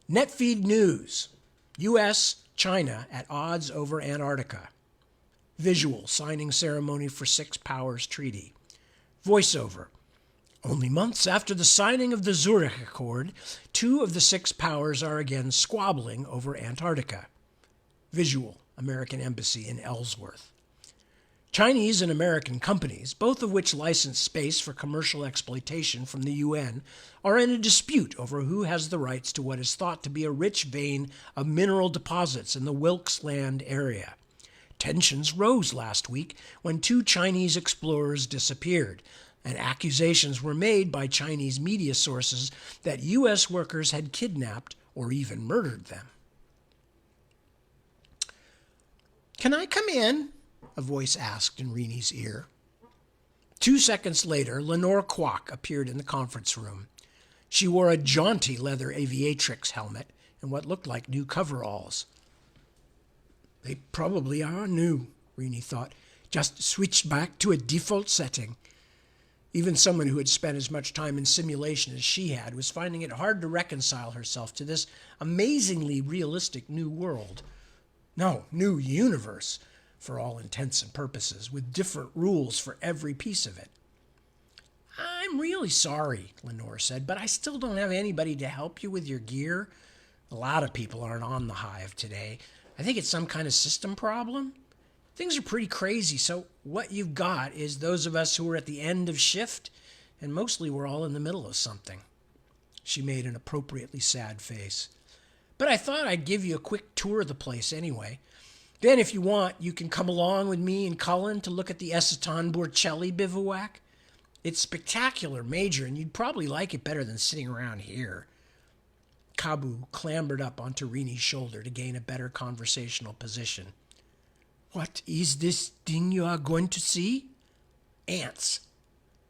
Netfeed News, U.S., China at odds over Antarctica. Visual, signing ceremony for Six Powers Treaty. Voiceover, only months after the signing of the Zurich Accord, 2 of the 6 powers are again squabbling over Antarctica. Visual, American Embassy in Ellsworth. Chinese and American companies, both of which license space for commercial exploitation from the UN, are in a dispute over who has the rights to what is thought to be a rich vein of mineral deposits in the Wilkes Land area. Tensions rose last week when 2 Chinese explorers disappeared, and accusations were made by Chinese media sources that U.S. workers had kidnapped or even murdered them. "Can I come in?" a voice asked in Reenie's ear. 2 seconds later, Lenore Kwok appeared in the conference room. She wore a jaunty leather aviatrix helmet and what looked like new coveralls. They probably are new, Reenie thought, just switched back to a default setting. Even someone who had spent as much time in simulation as she had was finding it hard to reconcile herself to this amazingly realistic new world. No, new universe, for all intents and purposes, with different rules for every piece of it. "I'm really sorry," Lenore said, "but I still don't have anybody to help you with your gear. A lot of people aren't on the Hive today. I think it's some kind of system problem. Things are pretty crazy, so what you've got is those of us who are at the end of shift, and mostly we're all in the middle of something." She made an appropriately sad face. "But I thought I'd give you a quick tour of the place anyway. Then, if you want, you can come along with me and Cullen to look at the Esteton Borcelli bivouac. It's spectacular, Major, and you'd probably like it better than sitting around here." Kabu clambered up onto Reenie's shoulder to gain a better conversational position. "What is this thing you are going to see?" "Ants.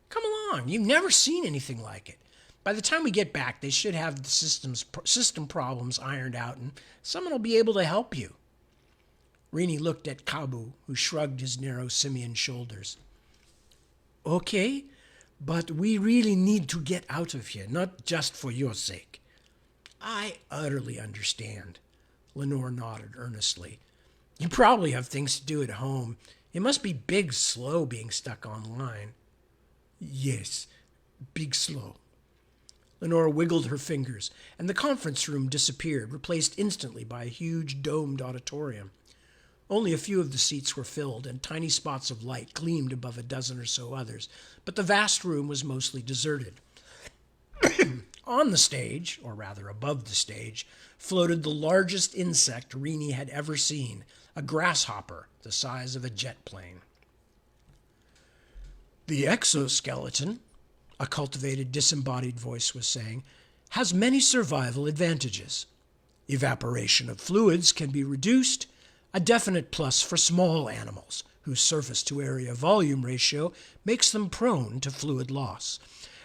Come along. You've never seen anything like it. By the time we get back, they should have the system problems ironed out, and someone will be able to help you." Reenie looked at Kabu, who shrugged his narrow simian shoulders. "Okay, but we really need to get out of here, not just for your sake." "I utterly understand." Lenore nodded earnestly. "You probably have things to do at home. It must be big slow being stuck online." "Yes, big slow." Lenore wiggled her fingers, and the conference room disappeared, replaced instantly by a huge domed auditorium. Only a few of the seats were filled, and tiny spots of light gleamed above a dozen or so others, but the vast room was mostly deserted. On the stage, or rather above the stage, floated the largest insect Reenie had ever seen, a grasshopper the size of a jet plane. "The exoskeleton," a cultivated, disembodied voice was saying, "has many survival advantages. Evaporation of fluids can be reduced, a definite plus for small animals, whose surface-to-area volume ratio makes them prone to fluid loss.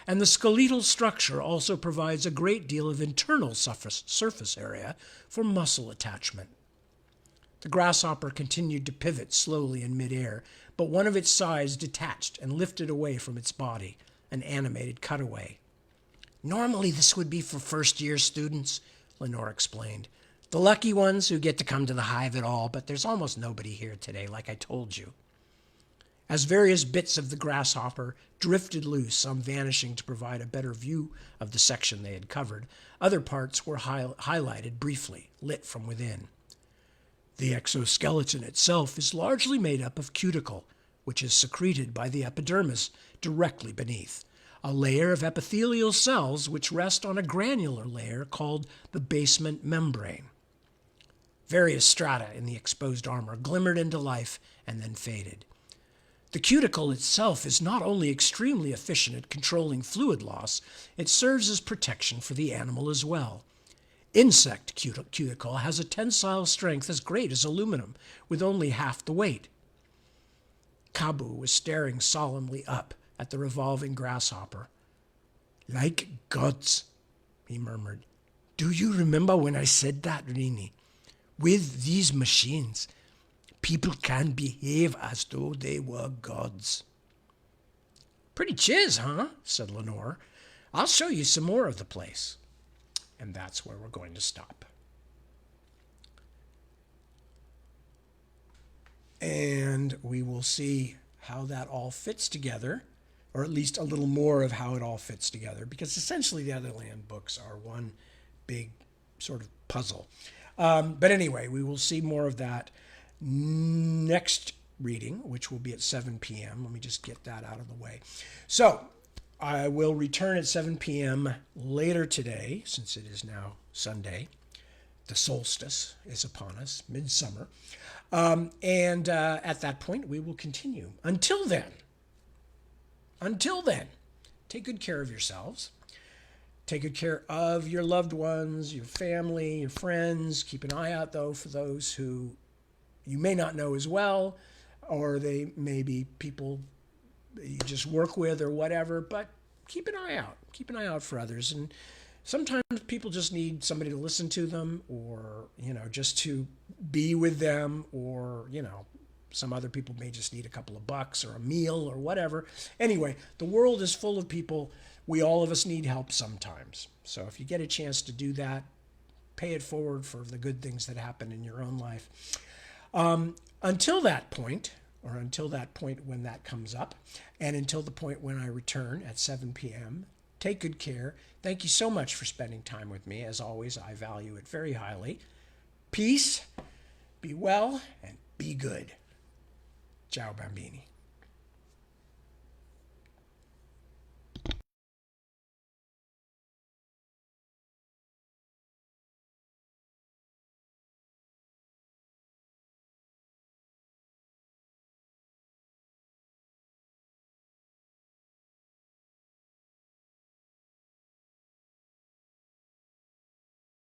And the skeletal structure also provides a great deal of internal surface area for muscle attachment." The grasshopper continued to pivot slowly in midair, but one of its sides detached and lifted away from its body, an animated cutaway. "Normally this would be for first-year students," Lenore explained. "The lucky ones who get to come to the Hive at all, but there's almost nobody here today, like I told you." As various bits of the grasshopper drifted loose, some vanishing to provide a better view of the section they had covered, other parts were highlighted briefly, lit from within. The exoskeleton itself is largely made up of cuticle, which is secreted by the epidermis directly beneath, a layer of epithelial cells which rest on a granular layer called the basement membrane. Various strata in the exposed armor glimmered into life and then faded. The cuticle itself is not only extremely efficient at controlling fluid loss, it serves as protection for the animal as well. Insect cuticle has a tensile strength as great as aluminum, with only half the weight. Kabu was staring solemnly up at the revolving grasshopper. "Like gods," he murmured. "Do you remember when I said that, Rini? With these machines, people can behave as though they were gods." "Pretty chiz, huh?" said Lenore. "I'll show you some more of the place." And that's where we're going to stop. And we will see how that all fits together, or at least a little more of how it all fits together, because essentially the Otherland books are one big sort of puzzle. But anyway, we will see more of that next reading, which will be at 7 p.m. Let me just get that out of the way. So I will return at 7 p.m. later today, since it is now Sunday. The solstice is upon us, midsummer. And at that point, we will continue. Until then, take good care of yourselves. Take good care of your loved ones, your family, your friends. Keep an eye out, though, for those who you may not know as well, or they may be people you just work with or whatever, but keep an eye out. Keep an eye out for others. And sometimes people just need somebody to listen to them, or, just to be with them, or, some other people may just need a couple of bucks or a meal or whatever. Anyway, the world is full of people. All of us need help sometimes. So if you get a chance to do that, pay it forward for the good things that happen in your own life. Until that point when that comes up, and until the point when I return at 7 p.m., take good care. Thank you so much for spending time with me. As always, I value it very highly. Peace, be well, and be good. Ciao, Bambini.